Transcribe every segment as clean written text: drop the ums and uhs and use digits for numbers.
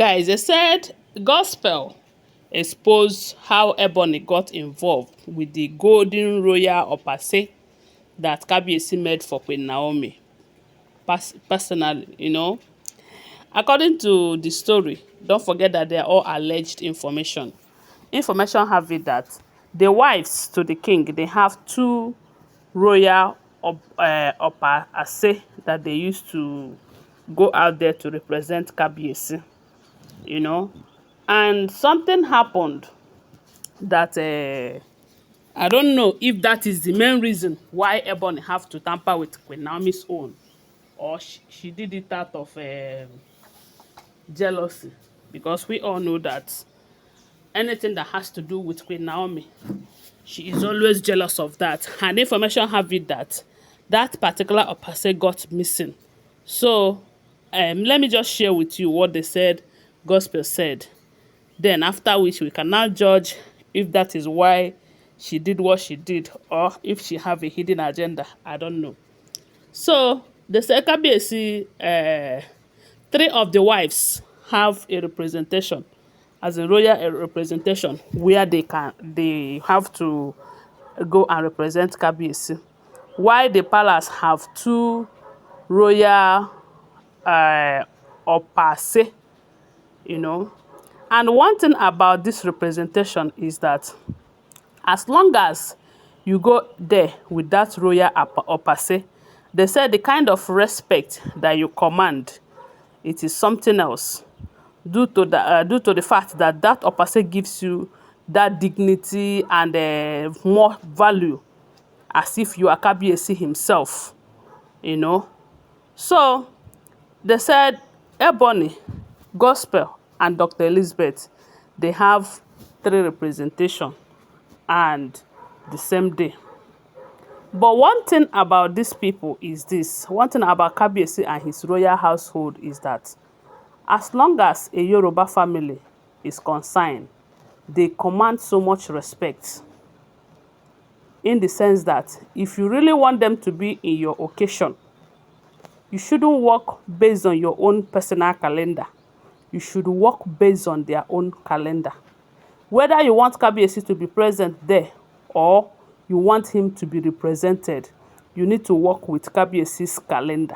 Guys, they said gospel exposed how Ebony got involved with the golden royal Opa Ase that Kabiyesi made for Queen Naomi. Personally, according to the story, don't forget that they are all alleged information. Information have it that the wives to the king, they have two royal Opa Ase that they used to go out there to represent Kabiyesi, and something happened that I don't know if that is the main reason why Ebony have to tamper with Queen Naomi's own, or she did it out of jealousy, because we all know that anything that has to do with Queen Naomi, she is always jealous of that. And information have it that that particular Opa Ase got missing. So let me just share with you what they said, gospel said. Then after which we can now judge if that is why she did what she did, or if she have a hidden agenda. I don't know. So the Kabiyesi, three of the wives have a representation, as a royal representation, where they have to go and represent Kabiyesi. While the palace have two royal Opa Ase, And one thing about this representation is that as long as you go there with that royal Opa Ase, they said the kind of respect that you command, it is something else. Due to the fact that that Opa Ase gives you that dignity and more value, as if you are Kabiyesi himself, So they said Ebony, Gospel, and Dr. Elizabeth, they have three representation and the same day. But one thing about these people is this. One thing about Kabiyesi and his royal household is that as long as a Yoruba family is concerned, they command so much respect, in the sense that if you really want them to be in your occasion, you shouldn't work based on your own personal calendar. You should work based on their own calendar. Whether you want Kabiyesi to be present there or you want him to be represented, you need to work with Kabiyesi's calendar.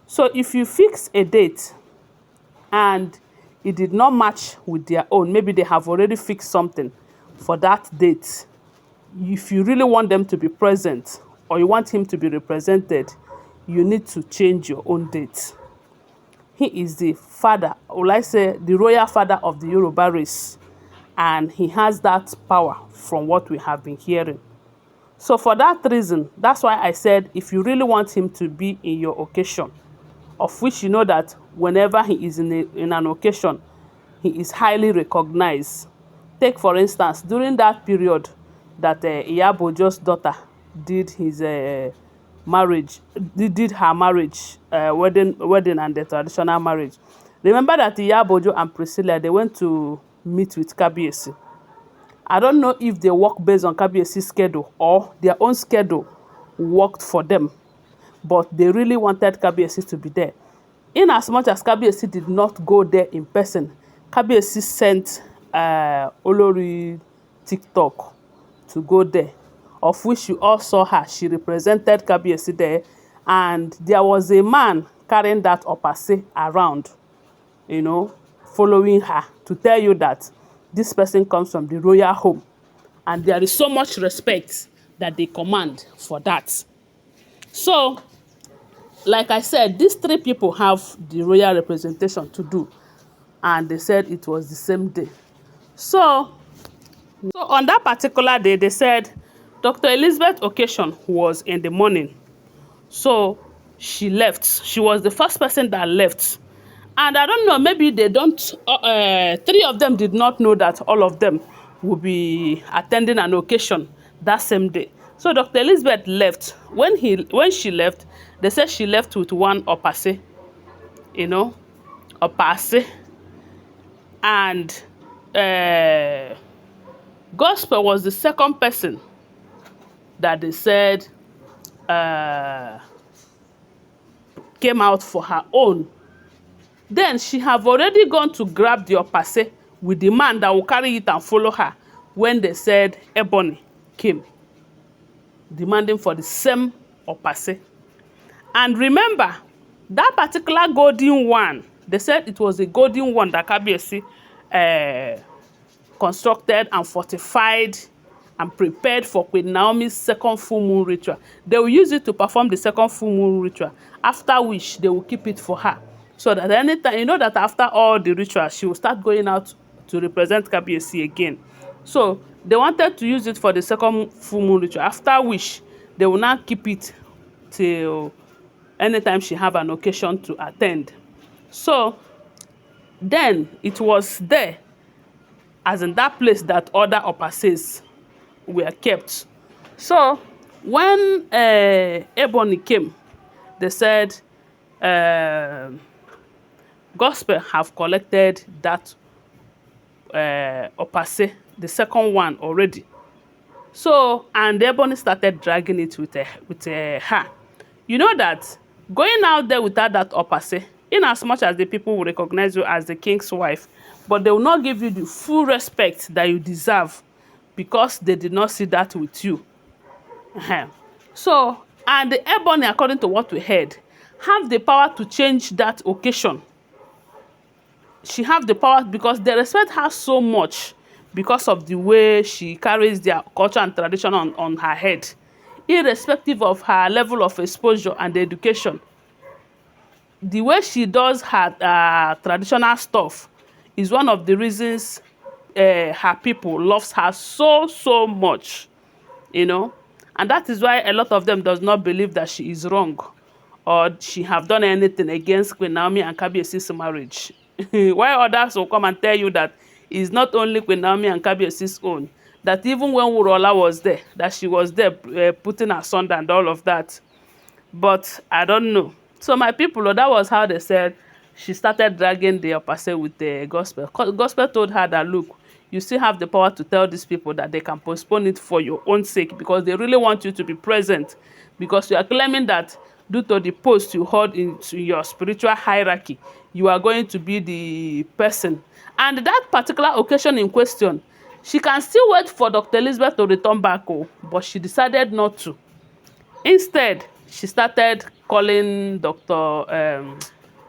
So if you fix a date and it did not match with their own, maybe they have already fixed something for that date, if you really want them to be present or you want him to be represented, you need to change your own date. He is the father, or I say the royal father of the Yoruba race, and he has that power from what we have been hearing. So for that reason, that's why I said if you really want him to be in your occasion, of which you know that whenever he is in an occasion, he is highly recognized. Take for instance, during that period that Iyabojo's daughter did his marriage, did her marriage, wedding and the traditional marriage. Remember that Iyabojo and Priscilla, they went to meet with Kabiyesi. I don't know if they work based on Kabiyesi's schedule or their own schedule worked for them, but they really wanted Kabiyesi to be there. In as much as Kabiyesi did not go there in person, Kabiyesi sent Olori TikTok to go there, of which you all saw her. She represented Kabiyesi there, and there was a man carrying that Opa Ase around, following her to tell you that this person comes from the royal home, and there is so much respect that they command for that. So, like I said, these three people have the royal representation to do, and they said it was the same day. So on that particular day, they said Dr. Elizabeth's occasion was in the morning. So she left. She was the first person that left. And I don't know, maybe they don't, three of them did not know that all of them would be attending an occasion that same day. So Dr. Elizabeth left. When she left, they said she left with one Opa Ase, Opa Ase. And Gospel was the second person that they said came out for her own Then she have already gone to grab the Opa Ase with the man that will carry it and follow her when they said Ebony came, demanding for the same Opa Ase. And remember, that particular golden one, they said it was a golden one that Kabiyesi constructed and fortified and prepared for Queen Naomi's second full moon ritual. They will use it to perform the second full moon ritual, after which they will keep it for her. So that anytime, you know that after all the rituals, she will start going out to represent Kabiyesi again. So they wanted to use it for the second full moon ritual, after which they will now keep it till anytime she have an occasion to attend. So then it was there, as in that place, that other Opa Ases were kept. So when Ebony came, they said Gospel have collected that Opa Ase, the second one already. So, and Ebony started dragging it with her. You know that going out there without that Opa Ase, in as much as the people will recognize you as the king's wife, but they will not give you the full respect that you deserve, because they did not see that with you. So, and the Ebony, according to what we heard, have the power to change that occasion. She have the power because they respect her so much because of the way she carries their culture and tradition on her head, irrespective of her level of exposure and education. The way she does her traditional stuff is one of the reasons her people loves her so much, you know. And that is why a lot of them does not believe that she is wrong or she have done anything against Queen Naomi and Kabiyesi's marriage. While others will come and tell you that it's not only Queen Naomi and Kabiyesi's own, that even when Wurola was there, that she was there putting asunder and all of that. But I don't know. So my people, that was how they said she started dragging the Opa Ase with the Gospel. Gospel told her that, look, you still have the power to tell these people that they can postpone it for your own sake, because they really want you to be present, because you are claiming that due to the post you hold in your spiritual hierarchy, you are going to be the person. And that particular occasion in question, she can still wait for Dr. Elizabeth to return back, but she decided not to. Instead, she started calling Dr.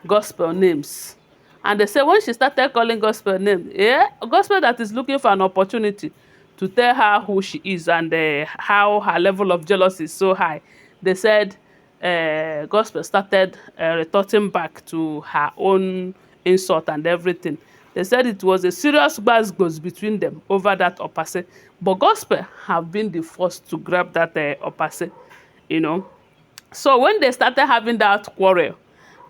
Gospel names. And they say when she started calling Gospel names, Gospel that is looking for an opportunity to tell her who she is and how her level of jealousy is so high, they said Gospel started retorting back to her own insult and everything. They said it was a serious gbas between them over that Opa Ase. But Gospel have been the first to grab that Opa Ase, you know. So when they started having that quarrel,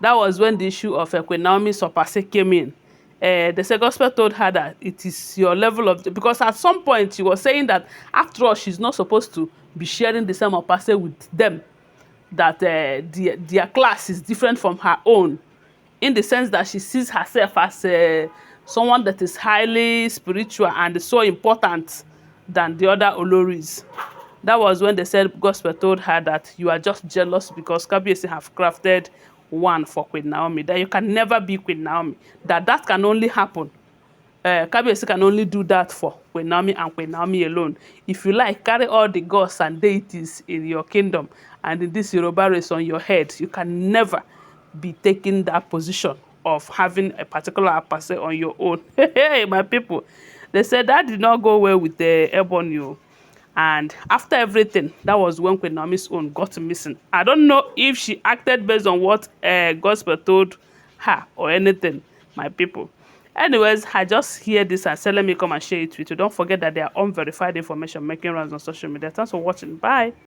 that was when the issue of Queen Naomi's Opa Ase came in. The said Gospel told her that it is your level of... Because at some point she was saying that after all, she's not supposed to be sharing the same Opa Ase with them. That their class is different from her own. In the sense that she sees herself as someone that is highly spiritual and so important than the other Oloris. That was when they said Gospel told her that you are just jealous because Kabiyesi have crafted one for Queen Naomi, that you can never be Queen Naomi, that can only happen. Kabiyesi can only do that for Queen Naomi and Queen Naomi alone. If you like, carry all the gods and deities in your kingdom and in this Yoruba race on your head, you can never be taking that position of having a particular Opa Ase on your own. Hey, my people, they said that did not go well with the Ebony. And after everything, that was when Queen Naomi's own got missing. I don't know if she acted based on what Gospel told her or anything, my people. Anyways, I just hear this and said, let me come and share it with you. Don't forget that they are unverified information making rounds on social media. Thanks for watching. Bye.